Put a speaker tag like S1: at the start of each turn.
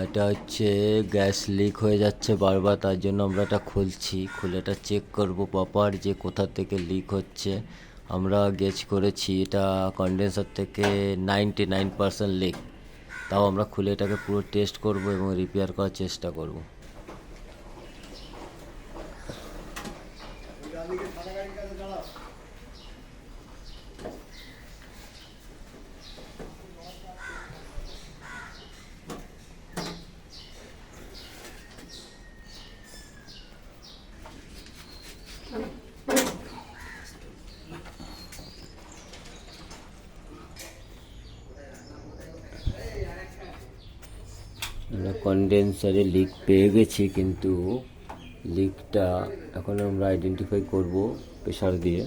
S1: এটা হচ্ছে gas leak হয়ে যাচ্ছে বারবার, তার জন্য আমরা এটা খুলছি। খুলে এটা চেক করব প্রপার যে কোথা থেকে লিক হচ্ছে। আমরা গেজ করেছি এটা কন্ডেন্সার থেকে 99% লিক। তাও আমরা খুলে এটাকে পুরো টেস্ট করব এবং রিপেয়ার করার চেষ্টা করব। আমরা কন্ডেন্সারে লিক পেয়ে গেছি, কিন্তু লিকটা এখন আমরা আইডেন্টিফাই করব প্রেশার দিয়ে।